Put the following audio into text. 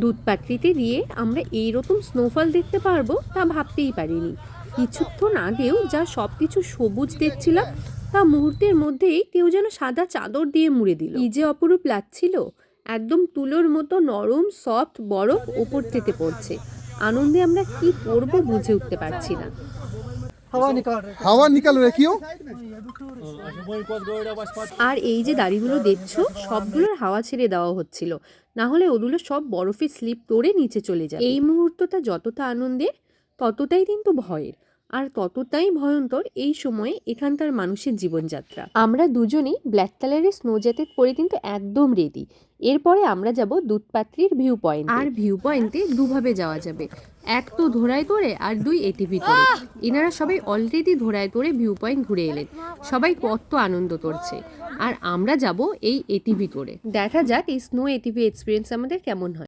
দুধপাত্রিতে দিয়ে আমরা এইরকম স্নোফল দেখতে পারবো তা ভাবতেই পারিনি। কিছুক্ষণ আগেও যা সব কিছু সবুজ দেখছিলাম তা মুহূর্তের মধ্যেই কেউ যেন সাদা চাদর দিয়ে মুড়ে দিল। কি যে অপরূপ লাগছিল, একদম তুলোর মতো নরম সফট বরফ ওপর থেকে পড়ছে। আনন্দে আমরা কি করব বুঝে উঠতে পারছি না। हवा निकल रही है क्यों? আর এই যে দাড়িগুলো দেখছো সবগুলোর হাওয়া ছেড়ে দেওয়া হচ্ছিল, না হলে ওগুলো সব বরফে স্লিপ করে নিচে চলে যায়। এই মুহূর্তটা যতটা আনন্দের ততটাই কিন্তু ভয়ের, আর ততটাই ভয়ঙ্কর এই সময়ে এখানকার মানুষের জীবনযাত্রা। আমরা দুজনেই ব্ল্যাক কালারের স্নো জ্যাকেট পরে কিন্তু একদম রেডি। এরপরে আমরা যাব দুধপাত্রির ভিউ পয়েন্ট। আর ভিউ পয়েন্টে দুভাবে যাওয়া যাবে, এক তো ধোড়ায় করে আর দুই এটিভি করে। এনারা সবাই অলরেডি ধোড়ায় করে ভিউ পয়েন্ট ঘুরে এলেন, সবাই কত আনন্দ করছে। আর আমরা যাব এই এটিভি করে। দেখা যাক এই স্নো এটিভি এক্সপিরিয়েন্স আমাদের কেমন হয়।